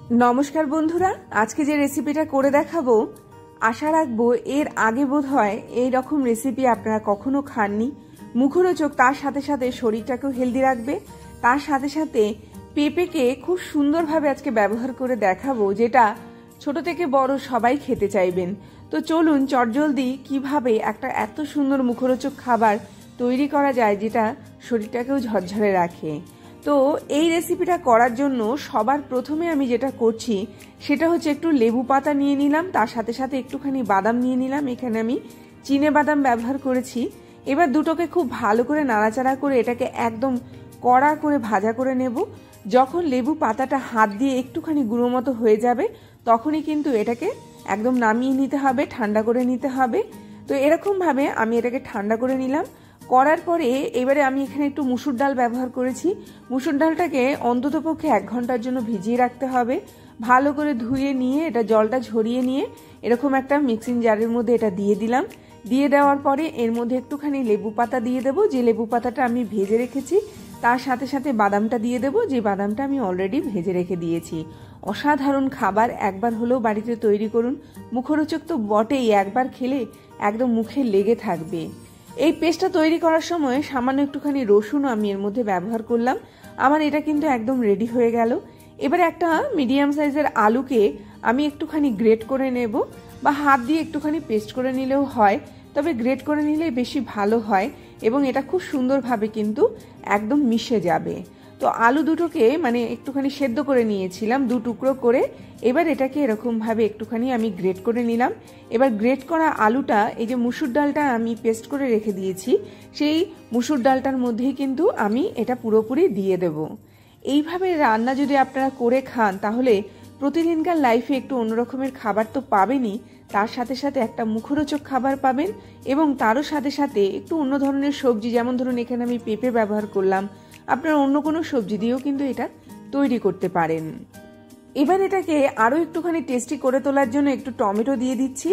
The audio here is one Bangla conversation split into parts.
নমস্কার বন্ধুরা, আজকে যে রেসিপিটা করে দেখাবো আশা রাখবো এর আগে বোধহয় এই রকম রেসিপি আপনারা কখনো খাননি। মুখরোচক, তার সাথে সাথে শরীরটাকেও হেলদি রাখবে। তার সাথে সাথে পেঁপেকে খুব সুন্দরভাবে আজকে ব্যবহার করে দেখাবো, যেটা ছোট থেকে বড় সবাই খেতে চাইবেন। তো চলুন চটজলদি কিভাবে একটা এত সুন্দর মুখরোচক খাবার তৈরি করা যায় যেটা শরীরটাকেও ঝরঝরে রাখে। তো এই রেসিপিটা করার জন্য সবার প্রথমে আমি যেটা করছি সেটা হচ্ছে একটু লেবু পাতা নিয়ে নিলাম, তার সাথে সাথে একটুখানি বাদাম নিয়ে নিলাম। এখানে আমি চিনে বাদাম ব্যবহার করেছি। এবার দুটোকে খুব ভালো করে নাড়াচাড়া করে এটাকে একদম কড়া করে ভাজা করে নেব। যখন লেবু পাতাটা হাত দিয়ে একটুখানি গুঁড়ো মতো হয়ে যাবে তখনই কিন্তু এটাকে একদম নামিয়ে নিতে হবে, ঠান্ডা করে নিতে হবে। তো এরকমভাবে আমি এটাকে ঠান্ডা করে নিলাম। করার পরে এবারে আমি এখানে একটু মুসুর ডাল ব্যবহার করেছি। মুসুর ডালটাকে অন্ততপক্ষে 1 ঘন্টার জন্য ভিজিয়ে রাখতে হবে। ভালো করে ধুয়ে নিয়ে এটা জলটা ঝরিয়ে নিয়ে এরকম একটা মিক্সিং জারের মধ্যে এটা দিয়ে দিলাম। দিয়ে দেওয়ার পরে এর মধ্যে একটুখানি লেবু পাতা দিয়ে দেবো, যে লেবু পাতাটা আমি ভেজে রেখেছি। তার সাথে সাথে বাদামটা দিয়ে দেবো, যে বাদামটা আমি অলরেডি ভেজে রেখে দিয়েছি। অসাধারণ খাবার, একবার হলেও বাড়িতে তৈরি করুন। মুখরোচক তো বটেই, একবার খেলে একদম মুখে লেগে থাকবে। এই পেস্টটা তৈরি করার সময় সামান্য একটুখানি রসুনও আমি এর মধ্যে ব্যবহার করলাম। আমার এটা কিন্তু একদম রেডি হয়ে গেল। এবারে একটা মিডিয়াম সাইজের আলুকে আমি একটুখানি গ্রেট করে নেব, বা হাত দিয়ে একটুখানি পেস্ট করে নিলেও হয়, তবে গ্রেট করে নিলে বেশি ভালো হয় এবং এটা খুব সুন্দরভাবে কিন্তু একদম মিশে যাবে। তো আলু দুটোকে মানে একটুখানি সেদ্ধ করে নিয়েছিলাম 2 টুকরো করে। এবার এটাকে এরকমভাবে একটুখানি আমি গ্রেট করে নিলাম। এবার গ্রেট করা আলুটা, এই যে মুসুর ডালটা আমি পেস্ট করে রেখে দিয়েছি, সেই মুসুর ডালটার মধ্যেই কিন্তু আমি এটা পুরোপুরি দিয়ে দেব। এইভাবে রান্না যদি আপনারা করে খান তাহলে প্রতিদিনকার লাইফে একটু অন্যরকমের খাবার তো পাবেনই, তার সাথে সাথে একটা মুখরোচক খাবার পাবেন এবং তারও সাথে সাথে একটু অন্য ধরনের সবজি, যেমন ধরুন এখানে আমি পেঁপে ব্যবহার করলাম, আপনারা অন্য কোনো সবজি দিয়েও কিন্তু এটা তৈরি করতে পারেন। এবার এটাকে আরও একটুখানি টেস্টি করে তোলার জন্য একটু টমেটো দিয়ে দিচ্ছি,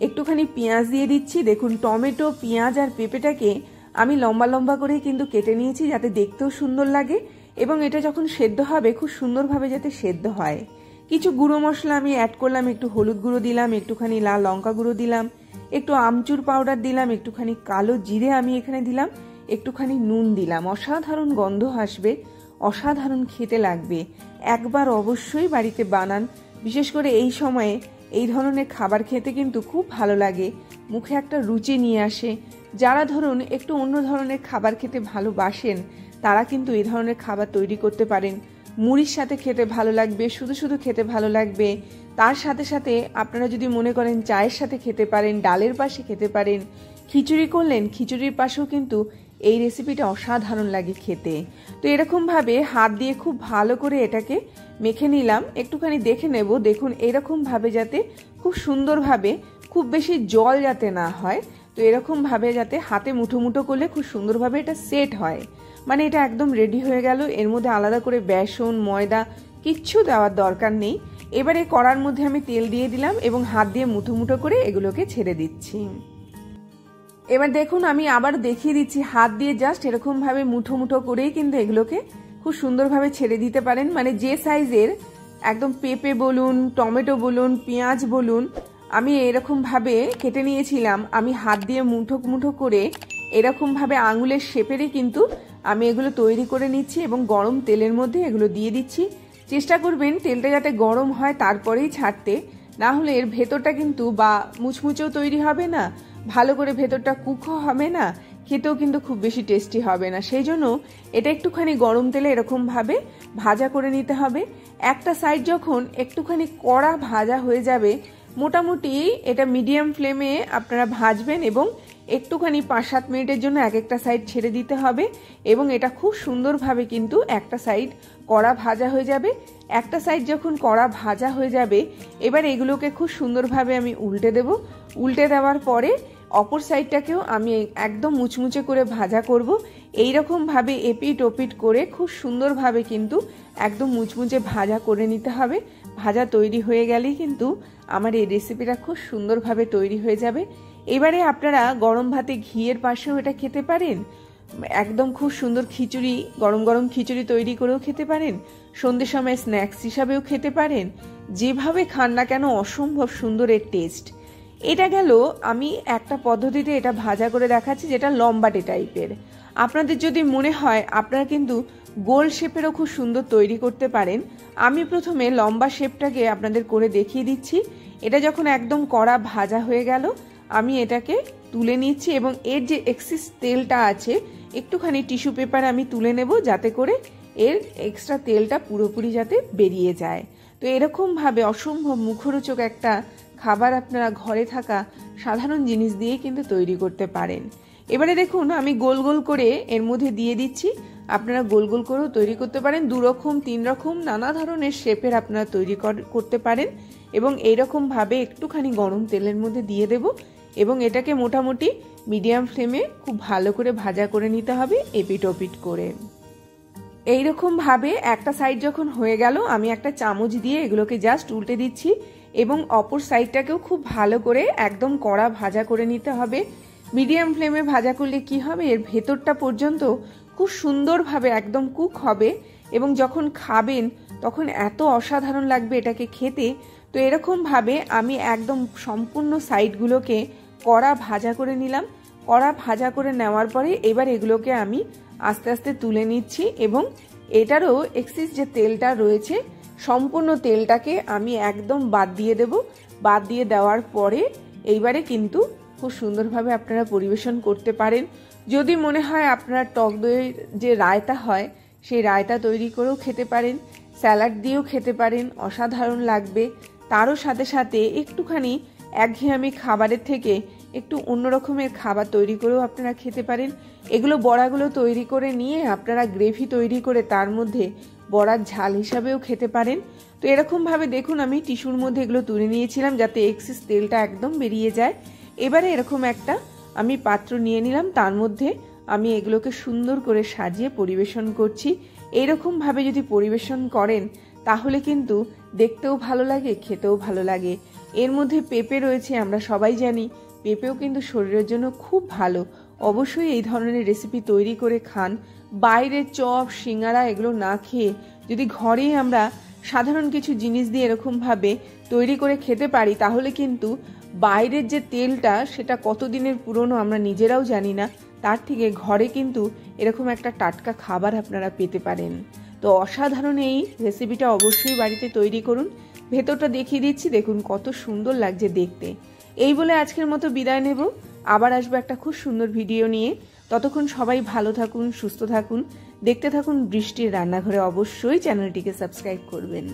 একটুখানি পেঁয়াজ দিয়ে দিচ্ছি। দেখুন টমেটো, পেঁয়াজ আর পেঁপেটাকে আমি লম্বা লম্বা করে কিন্তু কেটে নিয়েছি যাতে দেখতেও সুন্দর লাগে এবং এটা যখন সেদ্ধ হবে খুব সুন্দরভাবে যাতে সেদ্ধ হয়। কিছু গুঁড়ো মশলা আমি অ্যাড করলাম, একটু হলুদ গুঁড়ো দিলাম, একটুখানি লাল লঙ্কা গুঁড়ো দিলাম, একটু আমচুর পাউডার দিলাম, একটুখানি কালো জিরে আমি এখানে দিলাম, একটুখানি নুন দিলাম। অসাধারণ গন্ধ আসবে, অসাধারণ খেতে লাগবে। একবার অবশ্যই বাড়িতে বানান, বিশেষ করে এই সময়ে এই ধরনের খাবার খেতে কিন্তু খুব ভালো লাগে, মুখে একটা রুচি নিয়ে আসে। যারা ধরুন একটু অন্য ধরনের খাবার খেতে ভালোবাসেন তারা কিন্তু এই ধরনের খাবার তৈরি করতে পারেন। মুড়ির সাথে খেতে ভালো লাগবে, শুধু শুধু খেতে ভালো লাগবে। তার সাথে সাথে আপনারা যদি মনে করেন চায়ের সাথে খেতে পারেন, ডালের পাশে খেতে পারেন, খিচুড়ি করলেন, খিচুড়ির পাশেও কিন্তু এই রেসিপিটা অসাধারণ লাগে খেতে। তো এরকমভাবে হাত দিয়ে খুব ভালো করে এটাকে মেখে নিলাম। একটুখানি দেখে নেব, দেখুন এরকমভাবে যাতে খুব সুন্দরভাবে, খুব বেশি জল যাতে না হয়, তো এরকমভাবে যাতে হাতে মুঠো মুঠো করলে খুব সুন্দরভাবে এটা সেট হয়। মানে এটা একদম রেডি হয়ে গেল। এর মধ্যে আলাদা করে বেসন, ময়দা কিচ্ছু দেওয়ার দরকার নেই। এবারে কড়ার মধ্যে আমি তেল দিয়ে দিলাম এবং হাত দিয়ে মুঠো মুঠো করে এগুলোকে ছেড়ে দিচ্ছি। এবার দেখুন আমি আবার দেখিয়ে দিচ্ছি, হাত দিয়ে জাস্ট এরকমভাবে মুঠো মুঠো করেই কিন্তু এগুলোকে খুব সুন্দরভাবে ছেড়ে দিতে পারেন। মানে যে সাইজের একদম পেঁপে বলুন, টমেটো বলুন, পেঁয়াজ বলুন, আমি এরকমভাবে কেটে নিয়েছিলাম। আমি হাত দিয়ে মুঠো মুঠো করে এরকমভাবে আঙুলের শেপেরই কিন্তু আমি এগুলো তৈরি করে নিচ্ছি এবং গরম তেলের মধ্যে এগুলো দিয়ে দিচ্ছি। চেষ্টা করবেন তেলটা যাতে গরম হয় তারপরেই ছাড়তে, না হলে এর ভেতরটা কিন্তু বা মুচমুচেও তৈরি হবে না, ভালো করে ভেতরটা কুকও হবে না, খেতেও কিন্তু খুব বেশি টেস্টি হবে না। সেই জন্য এটা একটুখানি গরম তেলে এরকমভাবে ভাজা করে নিতে হবে। একটা সাইড যখন একটুখানি কড়া ভাজা হয়ে যাবে, মোটামুটি এটা মিডিয়াম ফ্লেমে আপনারা ভাজবেন এবং একটুখানি 5-7 মিনিটের জন্য এক একটা সাইড ছেড়ে দিতে হবে এবং এটা খুব সুন্দরভাবে কিন্তু একটা সাইড কড়া ভাজা হয়ে যাবে। একটা সাইড যখন কড়া ভাজা হয়ে যাবে, এবার এগুলোকে খুব সুন্দরভাবে আমি উল্টে দেব। উল্টে দেওয়ার পরে অপর সাইডটাকেও আমি একদম মুচমুচে করে ভাজা করব। এইরকমভাবে এপিট ওপিট করে খুব সুন্দরভাবে কিন্তু একদম মুচমুচে ভাজা করে নিতে হবে। ভাজা তৈরি হয়ে গেলেই কিন্তু আমার এই রেসিপিটা খুব সুন্দরভাবে তৈরি হয়ে যাবে। এবারে আপনারা গরম ভাতে ঘিয়ের পাশেও এটা খেতে পারেন, একদম খুব সুন্দর খিচুড়ি, গরম গরম খিচুড়ি তৈরি করেও খেতে পারেন, সন্ধ্যের সময় স্ন্যাক্স হিসাবেও খেতে পারেন। যেভাবে খান না কেন অসম্ভব সুন্দর এর টেস্ট। এটা গেল আমি একটা পদ্ধতিতে এটা ভাজা করে দেখাচ্ছি, যেটা লম্বাটে টাইপের। আপনাদের যদি মনে হয় আপনারা কিন্তু গোল শেপেরও খুব সুন্দর তৈরি করতে পারেন। আমি প্রথমে লম্বা শেপটাকে আপনাদের করে দেখিয়ে দিচ্ছি। এটা যখন একদম কড়া ভাজা হয়ে গেল, আমি এটাকে তুলে নিচ্ছি এবং এর যে এক্সিস তেলটা আছে একটুখানি টিস্যু পেপারে আমি তুলে নেব, যাতে করে এর এক্সট্রা তেলটা পুরোপুরি যাতে বেরিয়ে যায়। তো এরকমভাবে অসম্ভব মুখরোচক একটা খাবার আপনারা ঘরে থাকা সাধারণ জিনিস দিয়ে কিন্তু তৈরি করতে পারেন। এবারে দেখুন আমি গোল গোল করে এর মধ্যে দিয়ে দিচ্ছি। আপনারা গোল গোল করেও তৈরি করতে পারেন, 2 রকম 3 রকম নানা ধরনের শেপের আপনারা তৈরি করতে পারেন। এবং এইরকমভাবে একটুখানি গরম তেলের মধ্যে দিয়ে দেব এবং এটাকে মোটামুটি মিডিয়াম ফ্লেমে খুব ভালো করে ভাজা করে নিতে হবে, এপিট ওপিট করে। এইরকমভাবে একটা সাইড যখন হয়ে গেল, আমি একটা চামচ দিয়ে এগুলোকে জাস্ট উল্টে দিচ্ছি এবং অপর সাইডটাকেও খুব ভালো করে একদম কড়া ভাজা করে নিতে হবে। মিডিয়াম ফ্লেমে ভাজা করলে কি হবে, এর ভেতরটা পর্যন্ত খুব সুন্দরভাবে একদম কুক হবে এবং যখন খাবেন তখন এত অসাধারণ লাগবে এটাকে খেতে। তো এরকমভাবে আমি একদম সম্পূর্ণ সাইডগুলোকে কড়া ভাজা করে নিলাম। কড়া ভাজা করে নেওয়ার পরে এবার এগুলোকে আমি আস্তে আস্তে তুলে নিচ্ছি এবং এটারও এক্সিস যে তেলটা রয়েছে সম্পূর্ণ তেলটাকে আমি একদম বাদ দিয়ে দেব। বাদ দিয়ে দেওয়ার পরে এইবারে কিন্তু খুব সুন্দরভাবে আপনারা পরিবেশন করতে পারেন। যদি মনে হয় আপনারা টক দইয়ের যে রায়তা হয় সেই রায়তা তৈরি করেও খেতে পারেন, স্যালাড দিয়েও খেতে পারেন, অসাধারণ লাগবে। তারও সাথে সাথে একটুখানি একঘেয়েমি খাবারের থেকে একটু অন্য রকমের খাবার তৈরি করেও আপনারা খেতে পারেন। এগুলো বড়াগুলো তৈরি করে নিয়ে আপনারা গ্রেভি তৈরি করে তার মধ্যে বড়ার ঝাল হিসাবেও খেতে পারেন। তো এরকমভাবে দেখুন আমি টিস্যুর মধ্যে এগুলো তুলে নিয়েছিলাম যাতে এক্সেস তেলটা একদম বেরিয়ে যায়। এবারে এরকম একটা আমি পাত্র নিয়ে নিলাম, তার মধ্যে আমি এগুলোকে সুন্দর করে সাজিয়ে পরিবেশন করছি। এইরকমভাবে যদি পরিবেশন করেন তাহলে কিন্তু দেখতেও ভালো লাগে, খেতেও ভালো লাগে। এর মধ্যে পেঁপে রয়েছে, আমরা সবাই জানি পেঁপেও কিন্তু শরীরের জন্য খুব ভালো। অবশ্যই এই ধরনের রেসিপি তৈরি করে খান। বাইরের চপ সিঙ্গারা এগুলো না খেয়ে যদি ঘরেই আমরা সাধারণ কিছু জিনিস দিয়ে এরকমভাবে তৈরি করে খেতে পারি তাহলে কিন্তু বাইরের যে তেলটা সেটা কতদিনের পুরনো আমরা নিজেরাও জানি না, তার থেকে ঘরে কিন্তু এরকম একটা টাটকা খাবার আপনারা পেতে পারেন। তো অসাধারণ এই রেসিপিটা অবশ্যই বাড়িতে তৈরি করুন। ভেতরটা দেখিয়ে দিচ্ছি, দেখুন কত সুন্দর লাগছে দেখতে। এই বলে আজকের মতো বিদায় নেব, আবার আসবো একটা খুব সুন্দর ভিডিও নিয়ে। ততক্ষণ সবাই ভালো থাকুন, সুস্থ থাকুন, দেখতে থাকুন বৃষ্টির রান্নাঘরে। অবশ্যই চ্যানেলটিকে সাবস্ক্রাইব করবেন।